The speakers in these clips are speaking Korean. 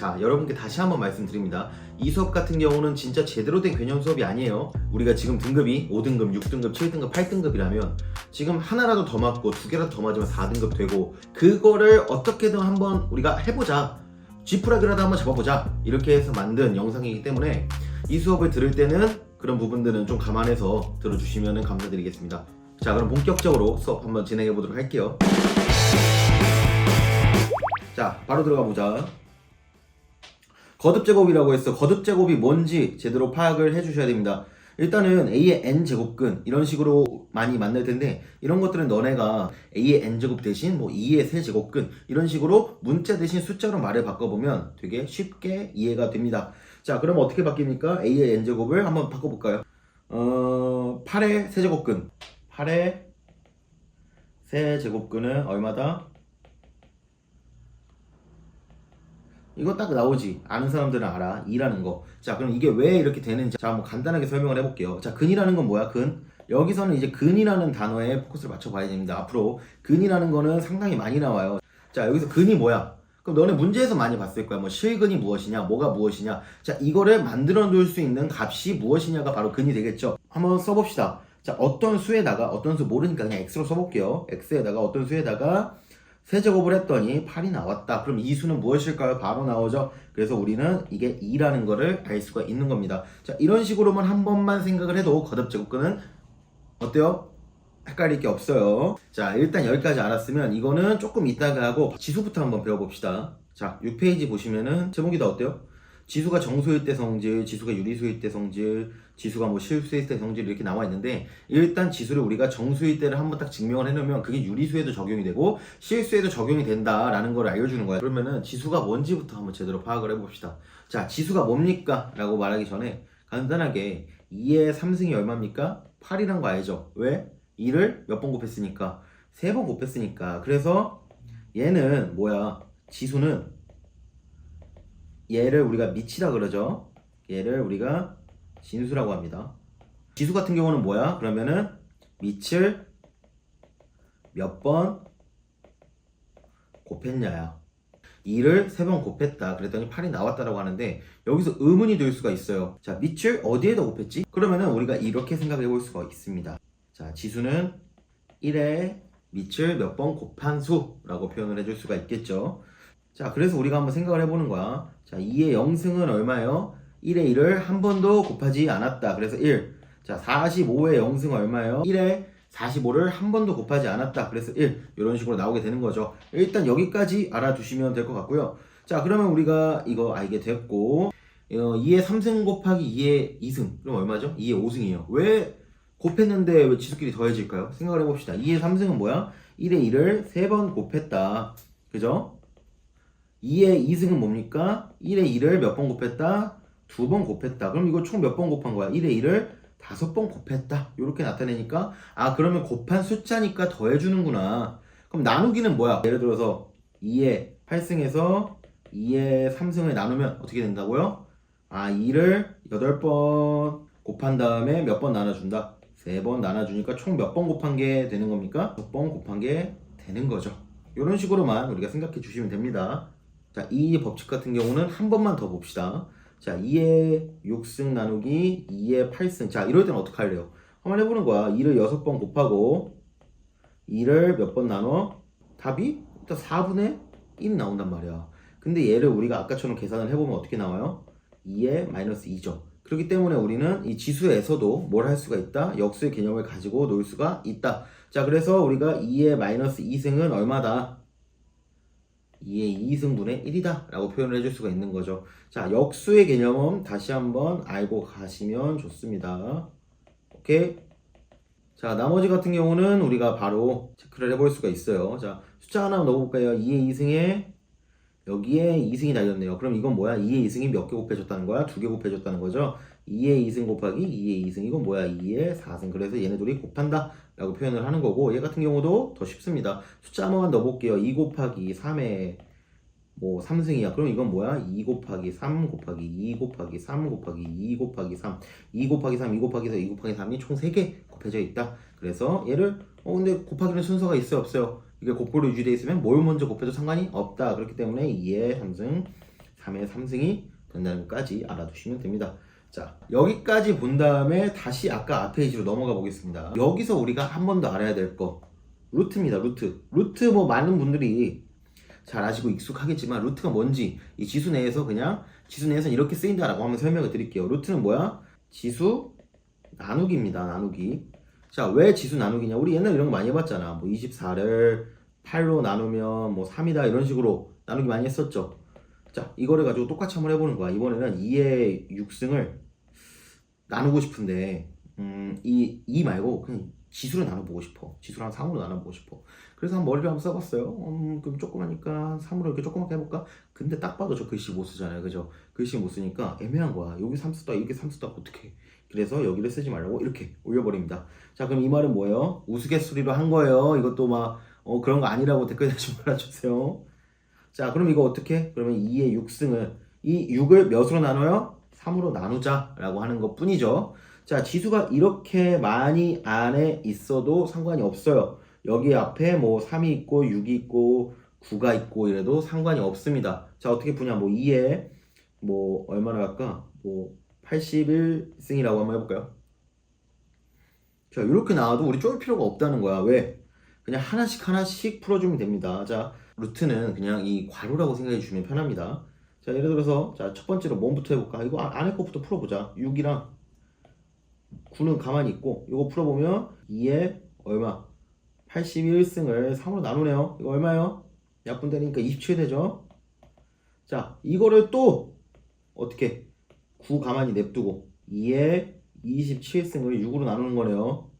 자, 여러분께 다시 한번 말씀드립니다. 이 수업 같은 경우는 진짜 제대로 된 개념 수업이 아니에요. 우리가 지금 등급이 5등급, 6등급, 7등급, 8등급이라면 지금 하나라도 더 맞고 두 개라도 더 맞으면 4등급 되고, 그거를 어떻게든 한번 우리가 해보자, 쥐푸라기라도 한번 잡아보자, 이렇게 해서 만든 영상이기 때문에 이 수업을 들을 때는 그런 부분들은 좀 감안해서 들어주시면 감사드리겠습니다. 자, 그럼 본격적으로 수업 한번 진행해 보도록 할게요. 자, 바로 들어가 보자. 거듭제곱이라고 했어. 거듭제곱이 뭔지 제대로 파악을 해주셔야 됩니다. 일단은 A의 n제곱근 이런 식으로 많이 만날 텐데, 이런 것들은 너네가 A의 n제곱 대신 뭐 2의 세제곱근 이런 식으로 문자 대신 숫자로 말을 바꿔보면 되게 쉽게 이해가 됩니다. 자, 그럼 어떻게 바뀝니까? A의 n제곱을 한번 바꿔볼까요? 8의 세제곱근, 8의 세제곱근은 얼마다? 이거 딱 나오지. 아는 사람들은 알아. 2라는 거. 자, 그럼 이게 왜 이렇게 되는지 자, 한번 간단하게 설명을 해볼게요. 자, 근이라는 건 뭐야? 근. 여기서는 이제 근이라는 단어에 포커스를 맞춰봐야 됩니다. 앞으로 근이라는 거는 상당히 많이 나와요. 자, 여기서 근이 뭐야? 그럼 너네 문제에서 많이 봤을 거야. 뭐 실근이 무엇이냐, 뭐가 무엇이냐. 자, 이거를 만들어 놓을 수 있는 값이 무엇이냐가 바로 근이 되겠죠. 한번 써봅시다. 자, 어떤 수에다가, 어떤 수 모르니까 그냥 x로 써볼게요. x에다가 어떤 수에다가 세제곱을 했더니 8이 나왔다. 그럼 이 수는 무엇일까요? 바로 나오죠. 그래서 우리는 이게 2라는 거를 알 수가 있는 겁니다. 자, 이런 식으로만 한 번만 생각을 해도 거듭제곱근은 어때요? 헷갈릴 게 없어요. 자, 일단 여기까지 알았으면 이거는 조금 이따가 하고 지수부터 한번 배워봅시다. 자, 6페이지 보시면은 제목이 다 어때요? 지수가 정수일 때 성질, 지수가 유리수일 때 성질, 지수가 뭐 실수일 때 성질 이렇게 나와 있는데, 일단 지수를 우리가 정수일 때를 한번 딱 증명을 해놓으면 그게 유리수에도 적용이 되고 실수에도 적용이 된다라는 걸 알려주는 거야. 그러면은 지수가 뭔지부터 한번 제대로 파악을 해봅시다. 자, 지수가 뭡니까? 라고 말하기 전에 간단하게 2의 3승이 얼마입니까? 8이란 거 알죠? 왜? 2를 몇 번 곱했으니까? 3번 곱했으니까. 그래서 얘는 뭐야? 지수는 얘를 우리가 미치라 그러죠. 얘를 우리가 진수라고 합니다. 지수 같은 경우는 뭐야? 그러면은 밑을 몇 번 곱했냐야. 2를 3번 곱했다. 그랬더니 8이 나왔다라고 하는데, 여기서 의문이 들 수가 있어요. 자, 밑을 어디에다 곱했지? 그러면은 우리가 이렇게 생각해 볼 수가 있습니다. 자, 지수는 1의 밑을 몇 번 곱한 수라고 표현을 해줄 수가 있겠죠. 자, 그래서 우리가 한번 생각을 해보는 거야. 자, 2의 0승은 얼마예요? 1의 1을 한 번도 곱하지 않았다. 그래서 1. 자, 45의 0승은 얼마예요? 1의 45를 한 번도 곱하지 않았다. 그래서 1. 이런 식으로 나오게 되는 거죠. 일단 여기까지 알아두시면 될 것 같고요. 자, 그러면 우리가 이거 알게 됐고, 2의 3승 곱하기 2의 2승. 그럼 얼마죠? 2의 5승이에요. 왜 곱했는데 왜 지수끼리 더해질까요? 생각을 해봅시다. 2의 3승은 뭐야? 1의 1을 3번 곱했다. 그죠? 2의 2승은 뭡니까? 1의 1을 몇 번 곱했다? 2번 곱했다. 그럼 이거 총 몇 번 곱한 거야? 1의 1을 5번 곱했다. 이렇게 나타내니까, 아, 그러면 곱한 숫자니까 더해주는구나. 그럼 나누기는 뭐야? 예를 들어서 2의 8승에서 2의 3승을 나누면 어떻게 된다고요? 아, 2를 8번 곱한 다음에 몇 번 나눠준다? 3번 나눠주니까 총 몇 번 곱한 게 되는 겁니까? 6번 곱한 게 되는 거죠. 이런 식으로만 우리가 생각해 주시면 됩니다. 자, 이 법칙 같은 경우는 한 번만 더 봅시다. 자, 2의 6승 나누기 2의 8승. 자, 이럴 때는 어떻게 할래요? 한번 해보는 거야. 2를 6번 곱하고 2를 몇 번 나눠? 답이 일단 4분의 1이 나온단 말이야. 근데 얘를 우리가 아까처럼 계산을 해보면 어떻게 나와요? 2의 마이너스 2죠. 그렇기 때문에 우리는 이 지수에서도 뭘 할 수가 있다? 역수의 개념을 가지고 놀 수가 있다. 자, 그래서 우리가 2의 마이너스 2승은 얼마다? 2의 2승분의 1이다 라고 표현을 해줄 수가 있는 거죠. 자, 역수의 개념은 다시 한번 알고 가시면 좋습니다. 오케이? 자, 나머지 같은 경우는 우리가 바로 체크를 해볼 수가 있어요. 자, 숫자 하나 넣어볼까요? 2의 2승에 여기에 2승이 달렸네요. 그럼 이건 뭐야? 2의 2승이 몇 개 곱해줬다는 거야? 2개 곱해줬다는 거죠? 2의 2승 곱하기 2의 2승, 이건 뭐야? 2의 4승. 그래서 얘네 둘이 곱한다 라고 표현을 하는 거고, 얘 같은 경우도 더 쉽습니다. 숫자 한 번만 넣어볼게요. 2 곱하기 3의 뭐 3승이야. 그럼 이건 뭐야? 2 곱하기 3 곱하기 2 곱하기 3 곱하기 2 곱하기 3, 2 곱하기 3, 2 곱하기 4, 2 곱하기 3이 총 3개 곱해져 있다. 그래서 얘를 근데 곱하기는 순서가 있어요, 없어요? 이게 곡고로 유지되어 있으면 뭘 먼저 곱해도 상관이 없다. 그렇기 때문에 2의 3승, 3의 3승이 된다는 것까지 알아두시면 됩니다. 자, 여기까지 본 다음에 다시 아까 앞 페이지로 넘어가 보겠습니다. 여기서 우리가 한 번 더 알아야 될 거 루트입니다. 루트 뭐 많은 분들이 잘 아시고 익숙하겠지만 루트가 뭔지 이 지수 내에서 그냥 지수 내에서는 이렇게 쓰인다라고 한번 설명을 드릴게요. 루트는 뭐야? 지수 나누기입니다. 나누기. 자, 왜 지수 나누기냐? 우리 옛날에 이런 거 많이 해봤잖아. 뭐 24를 8로 나누면 뭐 3이다 이런 식으로 나누기 많이 했었죠. 자, 이거를 가지고 똑같이 한번 해보는 거야. 이번에는 2의 6승을 나누고 싶은데 이 말고 그냥 지수를 나눠보고 싶어. 지수를 한 3으로 나눠보고 싶어. 그래서 한 머리를 한번 써봤어요. 그럼 조그마니까 3으로 이렇게 조그맣게 해볼까? 근데 딱 봐도 저 글씨 못 쓰잖아요. 그죠? 글씨 못 쓰니까 애매한 거야. 여기 3 쓰다 이렇게 3 쓰다 어떡해. 그래서 여기를 쓰지 말라고 이렇게 올려버립니다. 자, 그럼 이 말은 뭐예요? 우스갯소리로 한 거예요. 이것도 막 그런 거 아니라고 댓글 다시 말아주세요. 자, 그럼 이거 어떻게? 그러면 2의 6승을 이 6을 몇으로 나눠요? 3으로 나누자 라고 하는 것 뿐이죠. 자, 지수가 이렇게 많이 안에 있어도 상관이 없어요. 여기 앞에 뭐 3이 있고 6이 있고 9가 있고 이래도 상관이 없습니다. 자, 어떻게 푸냐? 뭐 2에 뭐 얼마나 갈까? 뭐 81승이라고 한번 해볼까요? 자, 이렇게 나와도 우리 쫄 필요가 없다는 거야. 왜? 그냥 하나씩 풀어주면 됩니다. 자, 루트는 그냥 이 괄호라고 생각해 주시면 편합니다. 자, 예를 들어서 자, 첫 번째로 뭐부터 해볼까? 이거 안에 거부터 풀어보자. 6이랑 9는 가만히 있고 이거 풀어보면 2에 얼마? 81승을 3으로 나누네요. 이거 얼마예요? 약분되니까 27 되죠? 자, 이거를 또 어떻게 9 가만히 냅두고 2에 27승을 6으로 나누는 거네요.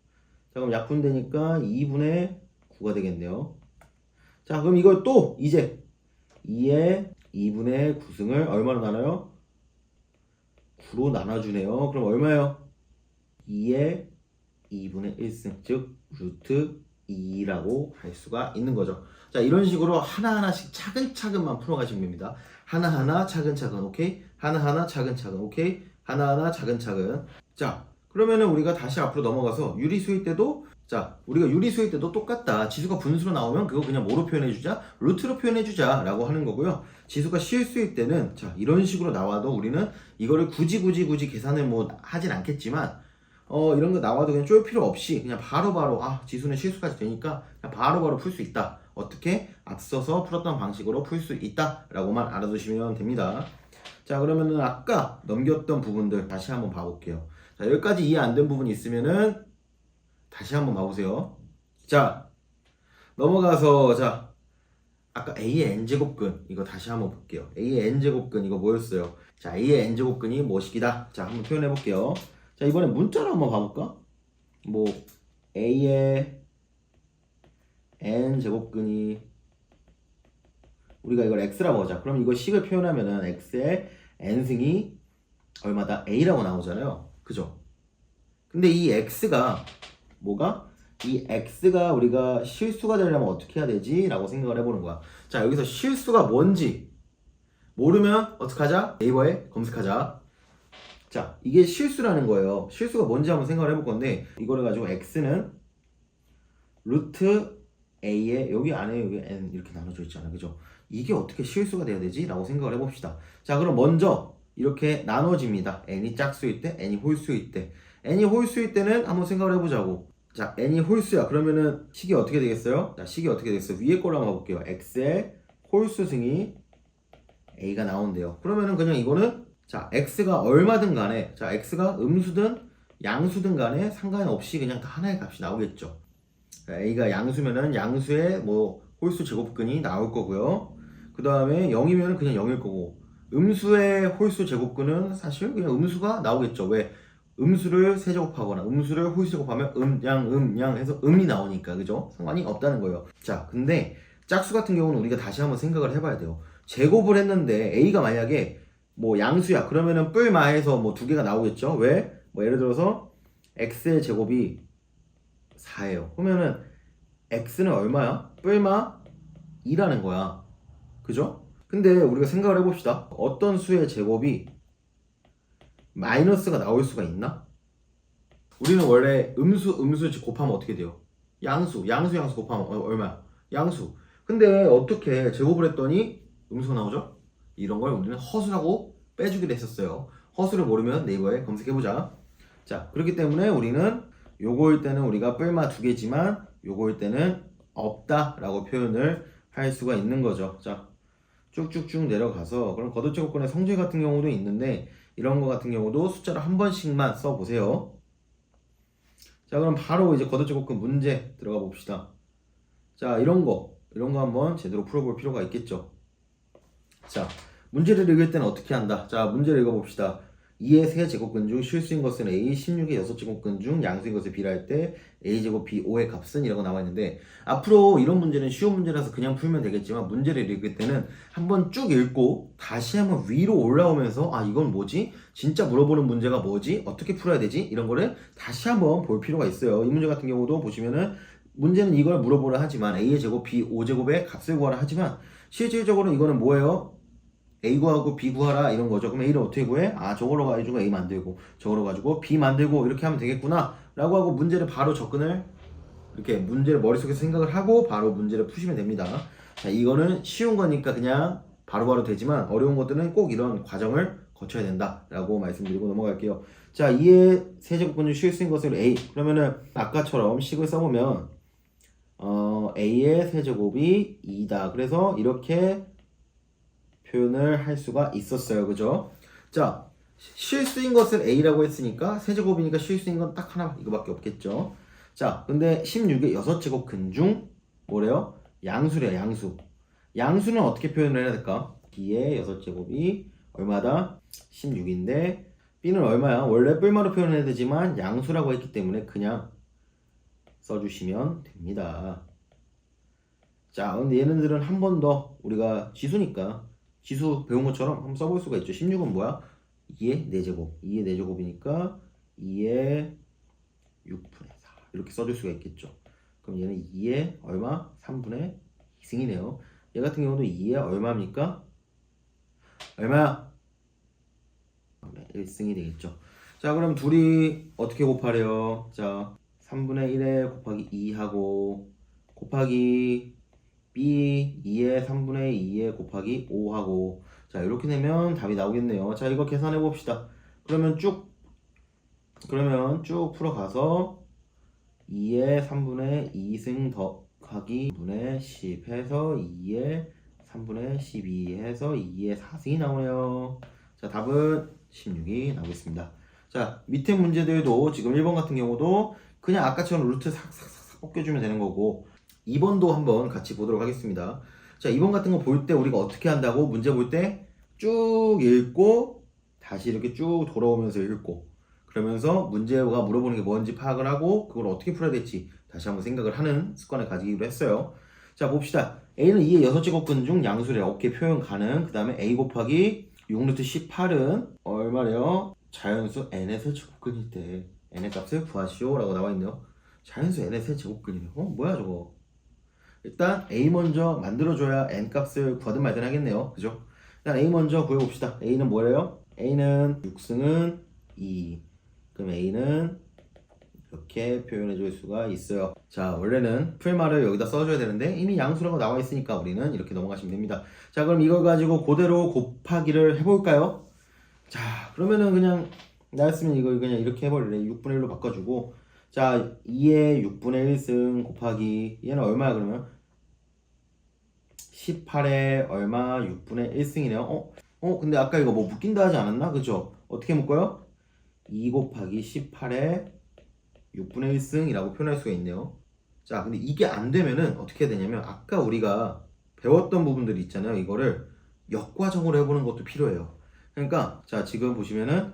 자, 그럼 약분되니까 2분의 9가 되겠네요. 자, 그럼 이걸 또 이제 2에 2분의 9승을 얼마로 나눠요? 9로 나눠주네요. 그럼 얼마예요? 2에 2분의 1승, 즉 루트 2라고 할 수가 있는 거죠. 자, 이런 식으로 하나하나씩 차근차근만 풀어가시면 됩니다. 하나하나 차근차근, 오케이? 하나하나 차근차근, 오케이? 하나하나 차근차근. 자, 그러면은 우리가 다시 앞으로 넘어가서 유리수일 때도 자, 우리가 유리수일 때도 똑같다. 지수가 분수로 나오면 그거 그냥 뭐로 표현해주자? 루트로 표현해주자 라고 하는 거고요. 지수가 실수일 때는 자, 이런 식으로 나와도 우리는 이거를 굳이 계산을 뭐 하진 않겠지만 이런 거 나와도 그냥 쫄 필요 없이 그냥 바로바로 지수는 실수까지 되니까 그냥 바로바로 풀 수 있다. 어떻게? 앞서서 풀었던 방식으로 풀 수 있다 라고만 알아두시면 됩니다. 자, 그러면은 아까 넘겼던 부분들 다시 한번 봐볼게요. 자, 여기까지 이해 안 된 부분이 있으면은 다시 한번 봐보세요. 자, 넘어가서 자, 아까 A의 n제곱근 이거 다시 한번 볼게요. A의 n제곱근 이거 뭐였어요? 자, A의 n제곱근이 뭐식이다. 자, 한번 표현해 볼게요. 자, 이번에 문자로 한번 봐볼까? 뭐 A의 n제곱근이 우리가 이걸 x라고 하자. 그럼 이거 식을 표현하면은 x의 n승이 얼마다? a라고 나오잖아요. 그죠? 근데 이 x가 뭐가? 이 x가 우리가 실수가 되려면 어떻게 해야 되지? 라고 생각을 해보는 거야. 자, 여기서 실수가 뭔지 모르면 어떡하자? 네이버에 검색하자. 자, 이게 실수라는 거예요. 실수가 뭔지 한번 생각을 해볼 건데 이거를 가지고 x는 루트 a에 여기 안에 여기 n 이렇게 나눠져 있잖아. 그죠? 이게 어떻게 실수가 돼야 되지? 라고 생각을 해봅시다. 자, 그럼 먼저 이렇게 나눠집니다. n이 짝수일 때, n이 홀수일 때. n이 홀수일 때는 한번 생각을 해보자고. 자, n이 홀수야. 그러면은 식이 어떻게 되겠어요? 자, 식이 어떻게 되겠어요? 위에 거로 한번 볼게요. x의 홀수승이 a가 나온대요. 그러면은 그냥 이거는 자, x가 얼마든 간에 자, x가 음수든 양수든 간에 상관없이 그냥 다 하나의 값이 나오겠죠. 자, a가 양수면은 양수의 뭐 홀수 제곱근이 나올 거고요. 그 다음에 0이면 그냥 0일 거고 음수의 홀수 제곱근은 사실 그냥 음수가 나오겠죠. 왜? 음수를 세제곱하거나 음수를 홀수제곱하면 양 해서 음이 나오니까 그죠? 상관이 없다는 거예요. 자, 근데 짝수 같은 경우는 우리가 다시 한번 생각을 해봐야 돼요. 제곱을 했는데 a가 만약에 뭐 양수야 그러면은 뿔마해서 뭐 두 개가 나오겠죠. 왜? 뭐 예를 들어서 x의 제곱이 4예요. 그러면은 x는 얼마야? 뿔마 2라는 거야. 그죠? 근데 우리가 생각을 해봅시다. 어떤 수의 제곱이 마이너스가 나올 수가 있나? 우리는 원래 음수 곱하면 어떻게 돼요? 양수 곱하면 얼마야? 양수. 근데 어떻게 제곱을 했더니 음수가 나오죠? 이런 걸 우리는 허수라고 빼주기로 했었어요. 허수를 모르면 네이버에 검색해보자. 자, 그렇기 때문에 우리는 요거일 때는 우리가 뿔마 두 개지만 요거일 때는 없다라고 표현을 할 수가 있는 거죠. 자, 쭉쭉쭉 내려가서 그럼 거듭제곱근의 성질 같은 경우도 있는데 이런 거 같은 경우도 숫자를 한 번씩만 써보세요. 자, 그럼 바로 이제 거듭제곱근 문제 들어가 봅시다. 자, 이런 거 한번 제대로 풀어볼 필요가 있겠죠. 자, 문제를 읽을 때는 어떻게 한다? 자, 문제를 읽어봅시다. 2의 세제곱근 중 실수인 것은 A, 16의 6제곱근 중 양수인 것을 B랄 때 A제곱 B, 5의 값은 이라고 나와 있는데 앞으로 이런 문제는 쉬운 문제라서 그냥 풀면 되겠지만 문제를 읽을 때는 한번 쭉 읽고 다시 한번 위로 올라오면서 아, 이건 뭐지? 진짜 물어보는 문제가 뭐지? 어떻게 풀어야 되지? 이런 거를 다시 한번 볼 필요가 있어요. 이 문제 같은 경우도 보시면은 문제는 이걸 물어보라 하지만 A의 제곱, B, 5제곱의 값을 구하라 하지만 실질적으로 이거는 뭐예요? A 구하고 B 구하라 이런 거죠. 그럼 A를 어떻게 구해? 아, 저걸로 가지고 A 만들고 저걸로 가지고 B 만들고 이렇게 하면 되겠구나 라고 하고 문제를 바로 접근을 이렇게 문제를 머릿속에서 생각을 하고 바로 문제를 푸시면 됩니다. 자, 이거는 쉬운 거니까 그냥 바로바로 되지만 어려운 것들은 꼭 이런 과정을 거쳐야 된다 라고 말씀드리고 넘어갈게요. 자, 2의 세제곱근 중 실수인 것을 A 그러면은 아까처럼 식을 써보면 A의 세제곱이 2다. 그래서 이렇게 표현을 할 수가 있었어요. 그죠? 자, 실수인 것을 A라고 했으니까 세제곱이니까 실수인 건 딱 하나 이거밖에 없겠죠. 자, 근데 16의 6제곱근 중 뭐래요? 양수래요. 양수. 양수는 어떻게 표현을 해야 될까? B의 6제곱이 얼마다? 16인데 B는 얼마야? 원래 뿔마로 표현해야 되지만 양수라고 했기 때문에 그냥 써주시면 됩니다. 자, 근데 얘네들은 한 번 더 우리가 지수니까 지수 배운 것처럼 한번 써볼 수가 있죠. 16은 뭐야? 2의 4제곱. 2의 4제곱이니까 2의 6분의 4 이렇게 써줄 수가 있겠죠. 그럼 얘는 2의 얼마? 3분의 2승이네요. 얘 같은 경우도 2의 얼마입니까? 얼마야? 1승이 되겠죠. 자, 그럼 둘이 어떻게 곱하래요? 자, 3분의 1에 곱하기 2하고 곱하기 B 2에 3분의 2에 곱하기 5하고 자, 이렇게 되면 답이 나오겠네요. 자, 이거 계산해 봅시다. 그러면 쭉 풀어가서 2에 3분의 2승 더하기 2분의 10 해서 2에 3분의 12 해서 2에 4승이 나오네요. 자, 답은 16이 나오겠습니다. 자, 밑에 문제들도 지금 1번 같은 경우도 그냥 아까처럼 루트 싹싹싹 벗겨주면 되는 거고 2번도 한번 같이 보도록 하겠습니다. 자, 2번 같은 거 볼 때 우리가 어떻게 한다고? 문제 볼 때 쭉 읽고 다시 이렇게 쭉 돌아오면서 읽고 그러면서 문제가 물어보는 게 뭔지 파악을 하고 그걸 어떻게 풀어야 될지 다시 한번 생각을 하는 습관을 가지기로 했어요. 자, 봅시다. A는 2의 6제곱근 중 양수래요. 오케이, 표현 가능. 그 다음에 A 곱하기 6루트 18은 얼마래요? 자연수 n의 세제곱근일 때 n의 값을 구하시오 라고 나와 있네요. 자연수 n의 세제곱근이네. 뭐야 저거. 일단 A 먼저 만들어줘야 n 값을 구하든 말든 하겠네요. 그죠? 일단 A 먼저 구해봅시다. A는 뭐래요? A는 6승은 2. 그럼 A는 이렇게 표현해줄 수가 있어요. 자, 원래는 풀말을 여기다 써줘야 되는데 이미 양수라고 나와 있으니까 우리는 이렇게 넘어가시면 됩니다. 자, 그럼 이걸 가지고 그대로 곱하기를 해볼까요? 자, 그러면은 그냥 나였으면 이거 그냥 이렇게 해버릴래. 6분의 1로 바꿔주고 자, 2의 6분의 1승 곱하기 얘는 얼마야 그러면? 18에 얼마? 6분의 1승이네요. 근데 아까 이거 뭐 묶인다 하지 않았나? 그죠? 어떻게 묶어요? 2 곱하기 18에 6분의 1승이라고 표현할 수가 있네요. 자, 근데 이게 안 되면은 어떻게 해야 되냐면 아까 우리가 배웠던 부분들이 있잖아요. 이거를 역과정으로 해보는 것도 필요해요. 그러니까 자, 지금 보시면은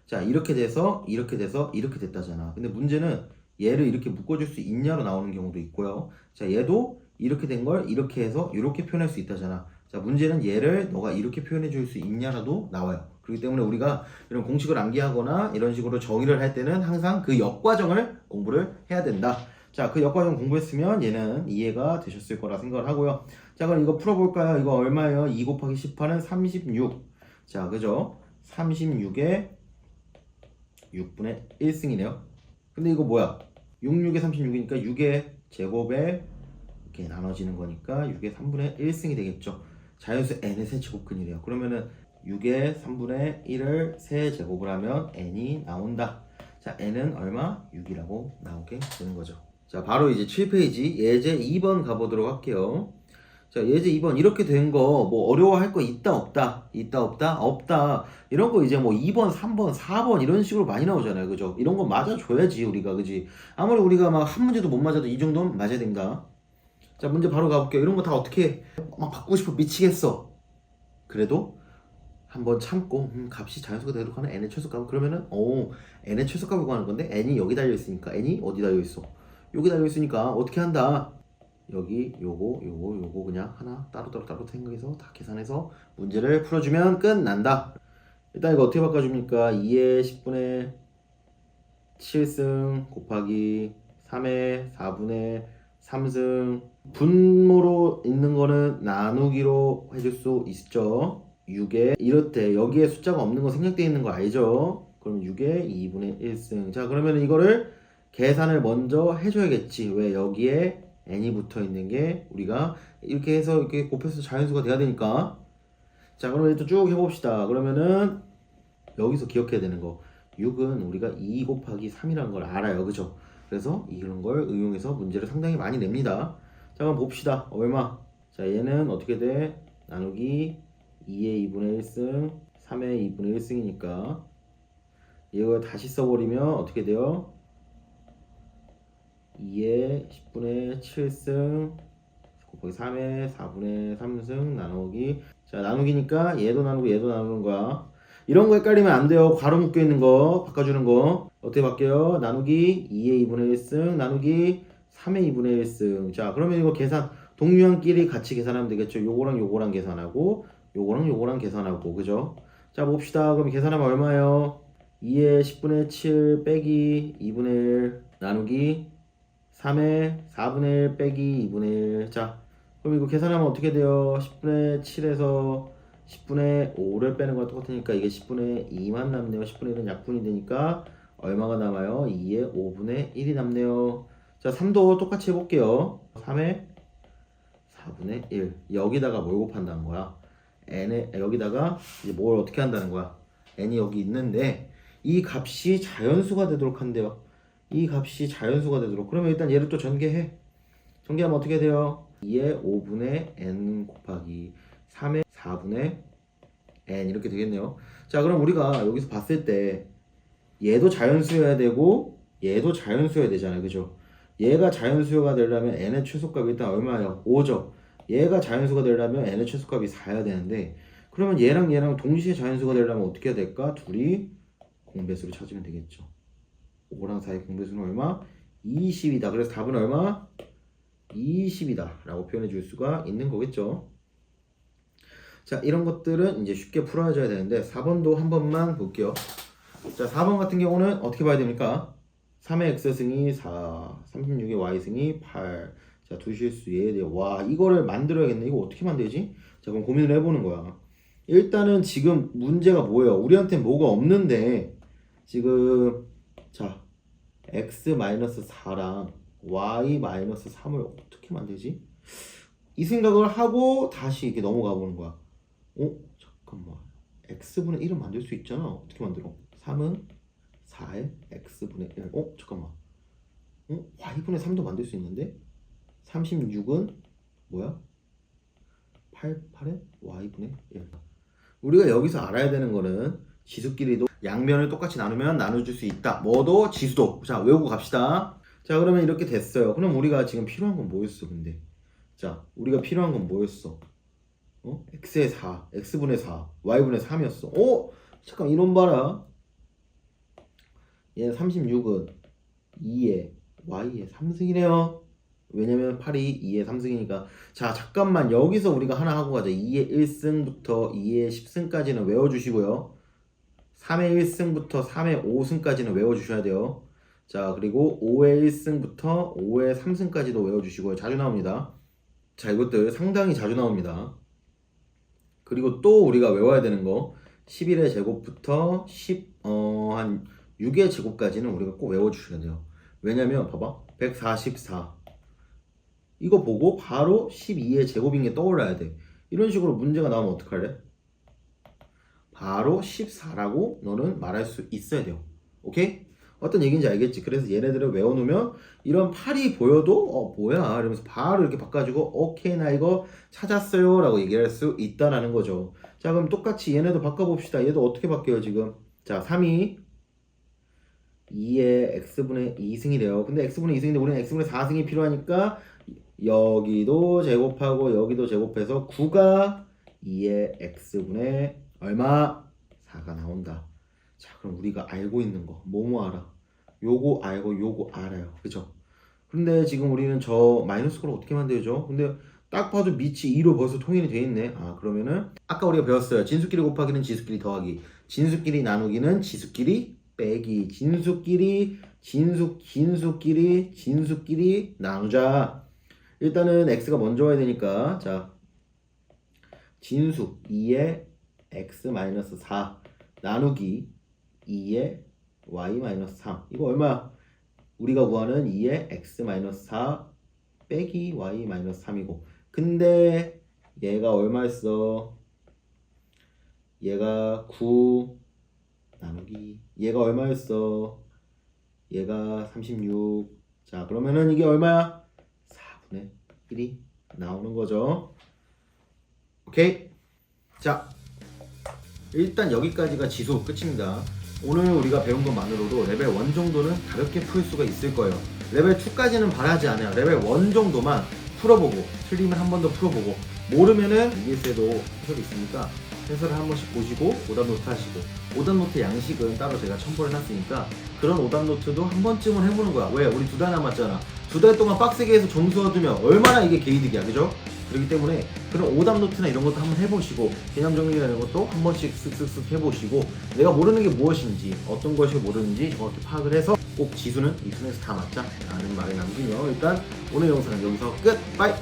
자, 이렇게 돼서 이렇게 됐다잖아. 근데 문제는 얘를 이렇게 묶어줄 수 있냐로 나오는 경우도 있고요. 자, 얘도 이렇게 된 걸 이렇게 해서 이렇게 표현할 수 있다잖아. 자, 문제는 얘를 너가 이렇게 표현해 줄 수 있냐라도 나와요. 그렇기 때문에 우리가 이런 공식을 암기하거나 이런 식으로 정의를 할 때는 항상 그 역과정을 공부를 해야 된다. 자, 그 역과정 공부했으면 얘는 이해가 되셨을 거라 생각을 하고요. 자, 그럼 이거 풀어볼까요? 이거 얼마예요? 2 곱하기 18은 36. 자, 그죠? 36에 6분의 1승이네요. 근데 이거 뭐야? 66에 36이니까 6의 제곱에 이렇게 나눠지는 거니까 6의 3분의 1승이 되겠죠. 자연수 n의 세제곱근이래요. 그러면은 6의 3분의 1을 세제곱을 하면 n이 나온다. 자, n은 얼마? 6이라고 나오게 되는 거죠. 자, 바로 이제 7페이지 예제 2번 가보도록 할게요. 자, 예제 2번 이렇게 된 거 뭐 어려워할 거 있다 없다? 있다 없다? 없다. 이런 거 이제 뭐 2번, 3번, 4번 이런 식으로 많이 나오잖아요. 그죠? 이런 거 맞아줘야지 우리가. 그지? 아무리 우리가 막 한 문제도 못 맞아도 이 정도는 맞아야 됩니다. 자, 문제 바로 가볼게요. 이런 거 다 어떻게 해? 막 바꾸고 싶어 미치겠어. 그래도 한번 참고 값이 자연수가 되도록 하는 n의 최소값. 그러면은 n의 최소값을 구하는 건데 n이 여기 달려 있으니까 n이 어디 달려 있어? 여기 달려 있으니까 어떻게 한다? 여기 요거 그냥 하나 따로 생각해서 다 계산해서 문제를 풀어주면 끝난다. 일단 이거 어떻게 바꿔줍니까? 2의 10분의 7승 곱하기 3의 4분의 3승. 분모로 있는 거는 나누기로 해줄 수 있죠. 6에 이렇대. 여기에 숫자가 없는 거 생략되어 있는 거 알죠? 그럼 6에 2분의 1승. 자, 그러면 이거를 계산을 먼저 해줘야겠지. 왜? 여기에 n이 붙어 있는 게 우리가 이렇게 해서 이렇게 곱해서 자연수가 돼야 되니까. 자, 그러면 일단 쭉 해봅시다. 그러면은 여기서 기억해야 되는 거 6은 우리가 2 곱하기 3이라는 걸 알아요. 그죠? 그래서 이런 걸 응용해서 문제를 상당히 많이 냅니다. 자, 그럼 봅시다. 얼마? 자, 얘는 어떻게 돼? 나누기 2의 2분의 1승 3의 2분의 1승이니까 이걸 다시 써버리면 어떻게 돼요? 2의 10분의 7승 곱하기 3의 4분의 3승 나누기. 자, 나누기니까 얘도 나누고 얘도 나누는 거야. 이런 거 헷갈리면 안 돼요. 괄호 묶여 있는 거 바꿔주는 거 어떻게 바뀌어요? 나누기 2의 2분의 1승 나누기 3의 2분의 1승. 자, 그러면 이거 계산 동류항끼리 같이 계산하면 되겠죠. 요거랑 요거랑 계산하고 요거랑 요거랑 계산하고. 그죠? 자, 봅시다. 그럼 계산하면 얼마예요? 2의 10분의 7 빼기 2분의 1 나누기 3의 4분의 1 빼기 2분의 1. 자, 그럼 이거 계산하면 어떻게 돼요? 10분의 7에서 10분의 5를 빼는 거랑 똑같으니까 이게 10분의 2만 남네요. 10분의 1은 약분이 되니까 얼마가 남아요? 2의 5분의 1이 남네요. 자, 3도 똑같이 해볼게요. 3의 4분의 1. 여기다가 뭘 곱한다는 거야? n에 여기다가 이제 뭘 어떻게 한다는 거야? n이 여기 있는데 이 값이 자연수가 되도록 한대요. 이 값이 자연수가 되도록. 그러면 일단 얘를 또 전개해. 전개하면 어떻게 돼요? 2의 5분의 n 곱하기 3의 4분의 n 이렇게 되겠네요. 자, 그럼 우리가 여기서 봤을 때 얘도 자연수여야 되고 얘도 자연수여야 되잖아요. 그죠? 얘가 자연수가 되려면 n의 최소값이 일단 얼마예요? 5죠. 얘가 자연수가 되려면 n의 최소값이 4야 되는데 그러면 얘랑 얘랑 동시에 자연수가 되려면 어떻게 해야 될까? 둘이 공배수를 찾으면 되겠죠. 5랑 4의 공배수는 얼마? 20이다. 그래서 답은 얼마? 20이다 라고 표현해 줄 수가 있는 거겠죠. 자, 이런 것들은 이제 쉽게 풀어줘야 되는데 4번도 한 번만 볼게요. 자, 4번 같은 경우는 어떻게 봐야 됩니까? 3의 x승이 4, 36의 y승이 8. 자, 두 실수에 대해 와, 이거를 만들어야겠네. 이거 어떻게 만들지? 자, 그럼 고민을 해보는 거야. 일단은 지금 문제가 뭐예요? 우리한테 뭐가 없는데 지금 자, x-4랑 y-3을 어떻게 만들지? 이 생각을 하고 다시 이렇게 넘어가 보는 거야. 잠깐만. x분의 1은 만들 수 있잖아. 어떻게 만들어? 3은 4의 x분의 1. 잠깐만. y분의 3도 만들 수 있는데? 36은 뭐야? 8의 y분의 1. 우리가 여기서 알아야 되는 거는 지수끼리도 양면을 똑같이 나누면 나눠줄 수 있다. 뭐도 지수도. 자, 외우고 갑시다. 자, 그러면 이렇게 됐어요. 그럼 우리가 지금 필요한 건 뭐였어, 근데? 자, 우리가 필요한 건 뭐였어? x의 4, x분의 4, y분의 3이었어. 잠깐 이놈 봐라. 얘는 36은 2의 y의 3승이네요. 왜냐면 8이 2의 3승이니까. 자, 잠깐만 여기서 우리가 하나 하고 가자. 2의 1승부터 2의 10승까지는 외워주시고요. 3의 1승부터 3의 5승까지는 외워주셔야 돼요. 자, 그리고 5의 1승부터 5의 3승까지도 외워주시고요. 자주 나옵니다. 자, 이것들 상당히 자주 나옵니다. 그리고 또 우리가 외워야 되는 거 11의 제곱부터 한 6의 제곱까지는 우리가 꼭 외워주셔야 돼요. 왜냐면 봐봐 144 이거 보고 바로 12의 제곱인 게 떠올라야 돼. 이런 식으로 문제가 나오면 어떡할래? 바로 14라고 너는 말할 수 있어야 돼요. 오케이? 어떤 얘기인지 알겠지? 그래서 얘네들을 외워놓으면 이런 8이 보여도 뭐야 이러면서 바로 이렇게 바꿔주고 오케이 나 이거 찾았어요 라고 얘기할 수 있다라는 거죠. 자 그럼 똑같이 얘네도 바꿔봅시다. 얘도 어떻게 바뀌어요 지금? 자 3이 2의 x분의 2승이래요. 근데 x분의 2승인데 우리는 x분의 4승이 필요하니까 여기도 제곱하고 여기도 제곱해서 9가 2의 x분의 얼마? 4가 나온다. 자 그럼 우리가 알고 있는 거 뭐뭐 알아? 요거 알고 요거 알아요. 그죠? 근데 지금 우리는 저 마이너스 걸 어떻게 만들죠? 근데 딱 봐도 밑이 2로 벌써 통일이 돼 있네. 아 그러면은 아까 우리가 배웠어요. 진수끼리 곱하기는 진수끼리 더하기, 진수끼리 나누기는 진수끼리 빼기, 진수끼리 나누자. 일단은 x가 먼저 와야 되니까 자 진수 2의 x-4 나누기 2의 y-3 이거 얼마야? 우리가 구하는 2의 x-4 빼기 y-3이고 근데 얘가 얼마였어? 얘가 9 나누기 얘가 얼마였어? 얘가 36. 자 그러면은 이게 얼마야? 4분의 1이 나오는 거죠. 오케이? 자 일단 여기까지가 지수 끝입니다. 오늘 우리가 배운 것만으로도 레벨 1 정도는 가볍게 풀 수가 있을 거예요. 레벨 2까지는 바라지 않아요. 레벨 1 정도만 풀어보고 틀리면 한 번 더 풀어보고 모르면은 EBS에도 해설이 있으니까 해설을 한 번씩 보시고 오답노트 하시고 오답노트 양식은 따로 제가 첨부를 해놨으니까 그런 오답노트도 한 번쯤은 해보는 거야. 왜? 우리 2달 남았잖아. 2달 동안 빡세게 해서 점수 얻으면 얼마나 이게 개이득이야. 그죠? 그렇기 때문에 그런 오답노트나 이런 것도 한번 해보시고 개념 정리나 이런 것도 한 번씩 쓱쓱쓱 해보시고 내가 모르는 게 무엇인지 어떤 것이 모르는지 정확히 파악을 해서 꼭 지수는 이 순에서 다 맞자 라는 말을 남기며 일단 오늘 영상은 여기서 끝! 빠이!